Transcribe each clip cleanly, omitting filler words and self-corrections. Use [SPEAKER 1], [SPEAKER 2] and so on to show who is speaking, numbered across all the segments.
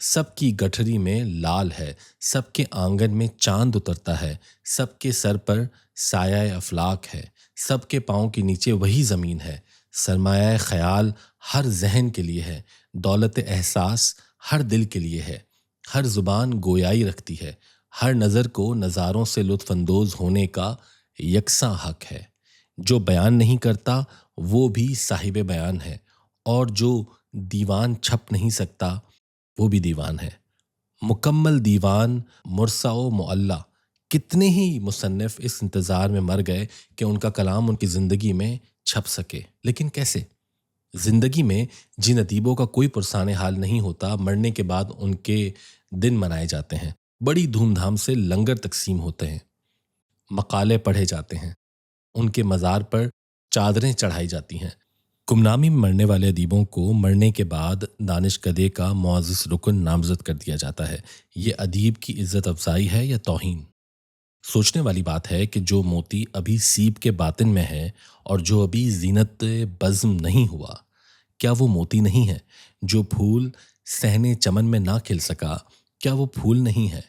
[SPEAKER 1] سب کی گٹھری میں لال ہے، سب کے آنگن میں چاند اترتا ہے، سب کے سر پر سایہ افلاک ہے، سب کے پاؤں کے نیچے وہی زمین ہے۔ سرمایہ خیال ہر ذہن کے لیے ہے، دولت احساس ہر دل کے لیے ہے، ہر زبان گویائی رکھتی ہے، ہر نظر کو نظاروں سے لطف اندوز ہونے کا یکساں حق ہے۔ جو بیان نہیں کرتا وہ بھی صاحب بیان ہے، اور جو دیوان چھپ نہیں سکتا وہ بھی دیوان ہے۔ مکمل دیوان مرصع و معلی۔ کتنے ہی مصنف اس انتظار میں مر گئے کہ ان کا کلام ان کی زندگی میں چھپ سکے، لیکن کیسے؟ زندگی میں جن ادیبوں کا کوئی پرسان حال نہیں ہوتا، مرنے کے بعد ان کے دن منائے جاتے ہیں، بڑی دھوم دھام سے لنگر تقسیم ہوتے ہیں، مقالے پڑھے جاتے ہیں، ان کے مزار پر چادریں چڑھائی جاتی ہیں۔ گمنامی میں مرنے والے ادیبوں کو مرنے کے بعد دانش کدے کا معزز رکن نامزد کر دیا جاتا ہے۔ یہ ادیب کی عزت افزائی ہے یا توہین؟ سوچنے والی بات ہے کہ جو موتی ابھی سیب کے باطن میں ہے اور جو ابھی زینت بزم نہیں ہوا، کیا وہ موتی نہیں ہے؟ جو پھول صحن چمن میں نہ کھل سکا، کیا وہ پھول نہیں ہے؟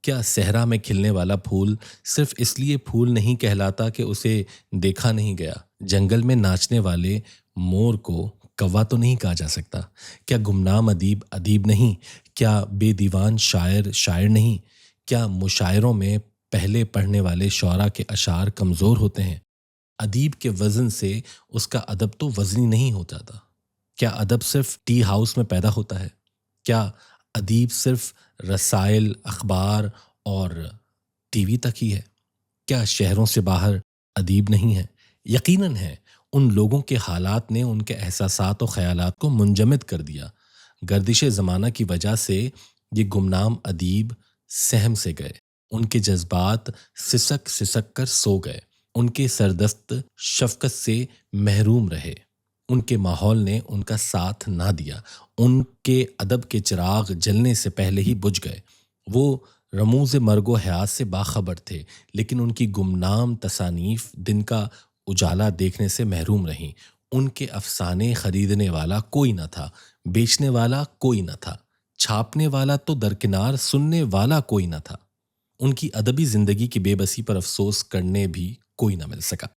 [SPEAKER 1] کیا صحرا میں کھلنے والا پھول صرف اس لیے پھول نہیں کہلاتا کہ اسے دیکھا نہیں گیا؟ جنگل میں ناچنے والے مور کو کوا تو نہیں کہا جا سکتا؟ کیا گمنام ادیب ادیب نہیں؟ کیا بے دیوان شاعر شاعر نہیں؟ کیا مشاعروں میں پہلے پڑھنے والے شعراء کے اشعار کمزور ہوتے ہیں؟ ادیب کے وزن سے اس کا ادب تو وزنی نہیں ہو جاتا۔ کیا ادب صرف ٹی ہاؤس میں پیدا ہوتا ہے؟ کیا ادیب صرف رسائل، اخبار اور ٹی وی تک ہی ہے؟ کیا شہروں سے باہر ادیب نہیں ہے؟ یقیناً ہے۔ ان لوگوں کے حالات نے ان کے احساسات و خیالات کو منجمد کر دیا۔ گردش زمانہ کی وجہ سے یہ گمنام ادیب سہم سے گئے، ان کے جذبات سسک سسک کر سو گئے، ان کے سردست شفقت سے محروم رہے، ان کے ماحول نے ان کا ساتھ نہ دیا، ان کے ادب کے چراغ جلنے سے پہلے ہی بجھ گئے۔ وہ رموز مرگ و حیات سے باخبر تھے، لیکن ان کی گمنام تصانیف دن کا اجالا دیکھنے سے محروم رہیں۔ ان کے افسانے خریدنے والا کوئی نہ تھا، بیچنے والا کوئی نہ تھا، چھاپنے والا تو درکنار، سننے والا کوئی نہ تھا۔ ان کی ادبی زندگی کی بے بسی پر افسوس کرنے بھی کوئی نہ مل سکا۔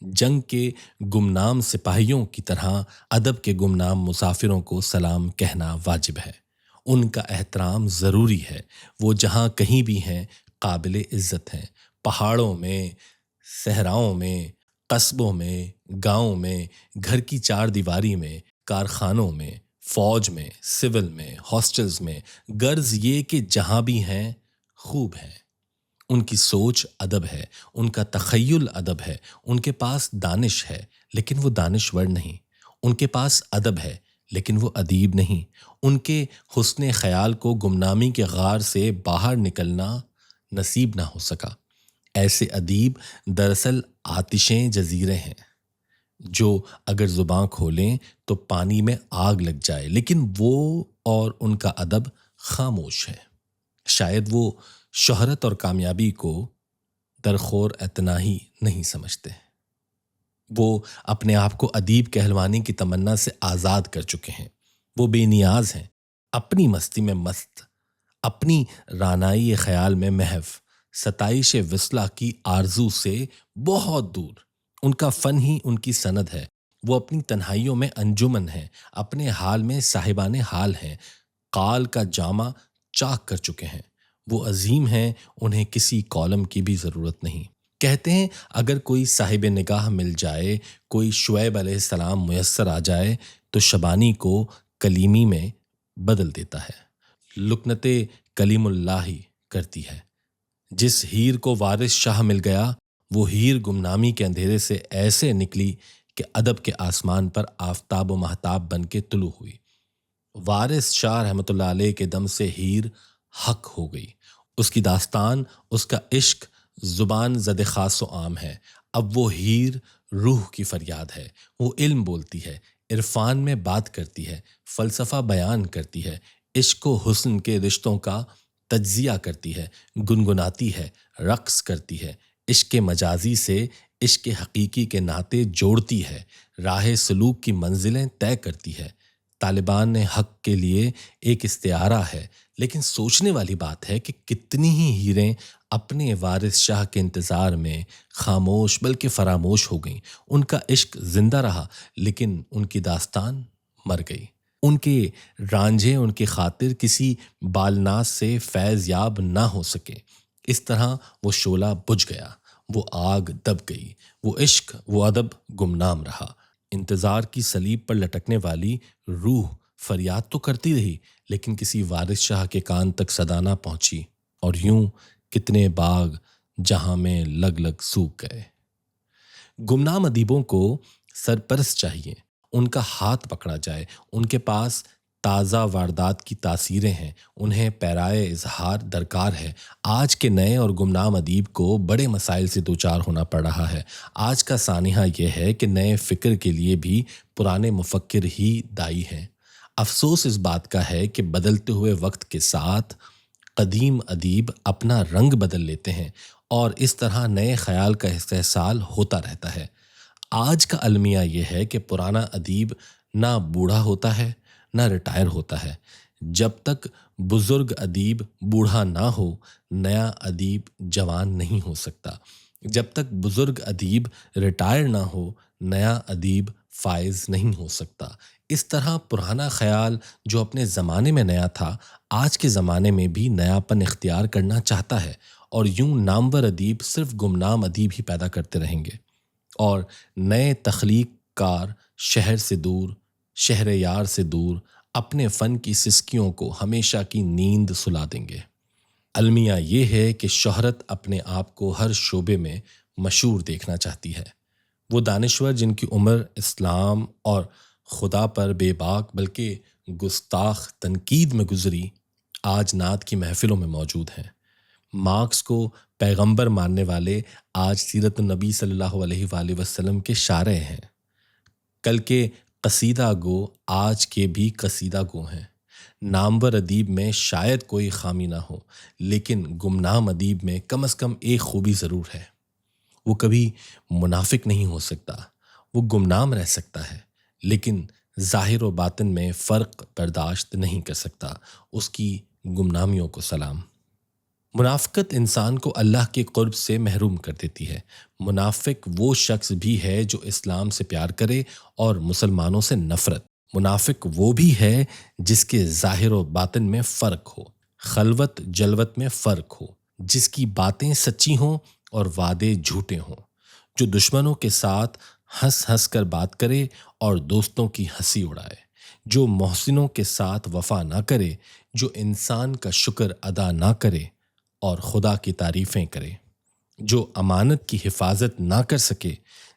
[SPEAKER 1] جنگ کے گمنام سپاہیوں کی طرح ادب کے گمنام مسافروں کو سلام کہنا واجب ہے، ان کا احترام ضروری ہے۔ وہ جہاں کہیں بھی ہیں قابل عزت ہیں، پہاڑوں میں، صحراؤں میں، قصبوں میں، گاؤں میں، گھر کی چار دیواری میں، کارخانوں میں، فوج میں، سول میں، ہاسٹلز میں، غرض یہ کہ جہاں بھی ہیں خوب ہیں۔ ان کی سوچ ادب ہے، ان کا تخیل ادب ہے، ان کے پاس دانش ہے لیکن وہ دانشور نہیں، ان کے پاس ادب ہے لیکن وہ ادیب نہیں۔ ان کے حسن خیال کو گمنامی کے غار سے باہر نکلنا نصیب نہ ہو سکا۔ ایسے ادیب دراصل آتشیں جزیرے ہیں جو اگر زباں کھولیں تو پانی میں آگ لگ جائے، لیکن وہ اور ان کا ادب خاموش ہے۔ شاید وہ شہرت اور کامیابی کو درخور اعتنا ہی نہیں سمجھتے۔ وہ اپنے آپ کو ادیب کہلوانے کی تمنا سے آزاد کر چکے ہیں۔ وہ بے نیاز ہیں، اپنی مستی میں مست، اپنی رانائی خیال میں محو، ستائش وصلہ کی آرزو سے بہت دور۔ ان کا فن ہی ان کی سند ہے۔ وہ اپنی تنہائیوں میں انجمن ہیں، اپنے حال میں صاحبان حال ہیں، قال کا جامہ چاک کر چکے ہیں۔ وہ عظیم ہیں، انہیں کسی کالم کی بھی ضرورت نہیں۔ کہتے ہیں اگر کوئی صاحب نگاہ مل جائے، کوئی شعیب علیہ السلام میسر آ جائے تو شبانی کو کلیمی میں بدل دیتا ہے، لکنت کلیم اللہ ہی کرتی ہے۔ جس ہیر کو وارث شاہ مل گیا، وہ ہیر گمنامی کے اندھیرے سے ایسے نکلی کہ ادب کے آسمان پر آفتاب و مہتاب بن کے طلوع ہوئی۔ وارث شاہ رحمۃ اللہ علیہ کے دم سے ہیر حق ہو گئی۔ اس کی داستان، اس کا عشق زبان زد خاص و عام ہے۔ اب وہ ہیر روح کی فریاد ہے۔ وہ علم بولتی ہے، عرفان میں بات کرتی ہے، فلسفہ بیان کرتی ہے، عشق و حسن کے رشتوں کا تجزیہ کرتی ہے، گنگناتی ہے، رقص کرتی ہے، عشق مجازی سے عشق حقیقی کے ناطے جوڑتی ہے، راہ سلوک کی منزلیں طے کرتی ہے، طالبان نے حق کے لیے ایک استعارہ ہے، لیکن سوچنے والی بات ہے کہ کتنی ہی ہیریں اپنے وارث شاہ کے انتظار میں خاموش بلکہ فراموش ہو گئیں۔ ان کا عشق زندہ رہا لیکن ان کی داستان مر گئی۔ ان کے رانجھے ان کی خاطر کسی بالناز سے فیض یاب نہ ہو سکے۔ اس طرح وہ شعلہ بجھ گیا، وہ آگ دب گئی، وہ عشق وہ ادب گمنام رہا۔ انتظار کی صلیب پر لٹکنے والی روح فریاد تو کرتی رہی لیکن کسی وارث شاہ کے کان تک صدا نہ پہنچی، اور یوں کتنے باغ جہاں میں لگ لگ سوکھ گئے۔ گمنام ادیبوں کو سرپرست چاہیے، ان کا ہاتھ پکڑا جائے۔ ان کے پاس تازہ واردات کی تاثیریں ہیں، انہیں پیرائے اظہار درکار ہے۔ آج کے نئے اور گمنام ادیب کو بڑے مسائل سے دوچار ہونا پڑ رہا ہے۔ آج کا سانحہ یہ ہے کہ نئے فکر کے لیے بھی پرانے مفکر ہی دائی ہیں۔ افسوس اس بات کا ہے کہ بدلتے ہوئے وقت کے ساتھ قدیم ادیب اپنا رنگ بدل لیتے ہیں اور اس طرح نئے خیال کا استحصال ہوتا رہتا ہے۔ آج کا المیہ یہ ہے کہ پرانا ادیب نہ بوڑھا ہوتا ہے نہ ریٹائر ہوتا ہے۔ جب تک بزرگ ادیب بوڑھا نہ ہو، نیا ادیب جوان نہیں ہو سکتا۔ جب تک بزرگ ادیب ریٹائر نہ ہو، نیا ادیب فائز نہیں ہو سکتا۔ اس طرح پرانا خیال جو اپنے زمانے میں نیا تھا، آج کے زمانے میں بھی نیاپن اختیار کرنا چاہتا ہے، اور یوں نامور ادیب صرف گمنام ادیب ہی پیدا کرتے رہیں گے، اور نئے تخلیق کار شہر سے دور، شہر یار سے دور اپنے فن کی سسکیوں کو ہمیشہ کی نیند سلا دیں گے۔ المیہ یہ ہے کہ شہرت اپنے آپ کو ہر شعبے میں مشہور دیکھنا چاہتی ہے۔ وہ دانشور جن کی عمر اسلام اور خدا پر بے باک بلکہ گستاخ تنقید میں گزری، آج نعت کی محفلوں میں موجود ہیں۔ مارکس کو پیغمبر ماننے والے آج سیرت النبی صلی اللہ علیہ وآلہ وسلم کے شارح ہیں۔ کل کے قصیدہ گو آج کے بھی قصیدہ گو ہیں۔ نامور ادیب میں شاید کوئی خامی نہ ہو، لیکن گمنام ادیب میں کم از کم ایک خوبی ضرور ہے۔ وہ کبھی منافق نہیں ہو سکتا، وہ گمنام رہ سکتا ہے لیکن ظاہر و باطن میں فرق برداشت نہیں کر سکتا۔ اس کی گمنامیوں کو سلام۔ منافقت انسان کو اللہ کے قرب سے محروم کر دیتی ہے۔ منافق وہ شخص بھی ہے جو اسلام سے پیار کرے اور مسلمانوں سے نفرت۔ منافق وہ بھی ہے جس کے ظاہر و باطن میں فرق ہو، خلوت جلوت میں فرق ہو، جس کی باتیں سچی ہوں اور وعدے جھوٹے ہوں، جو دشمنوں کے ساتھ ہنس ہنس کر بات کرے اور دوستوں کی ہنسی اڑائے، جو محسنوں کے ساتھ وفا نہ کرے، جو انسان کا شکر ادا نہ کرے اور خدا کی تعریفیں کرے، جو امانت کی حفاظت نہ کر سکے،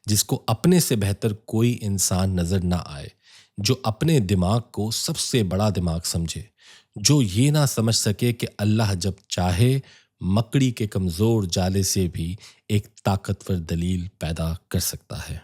[SPEAKER 1] جس کو اپنے سے بہتر کوئی انسان نظر نہ آئے، جو اپنے دماغ کو سب سے بڑا دماغ سمجھے، جو یہ نہ سمجھ سکے کہ اللہ جب چاہے مکڑی کے کمزور جالے سے بھی ایک طاقتور دلیل پیدا کر سکتا ہے۔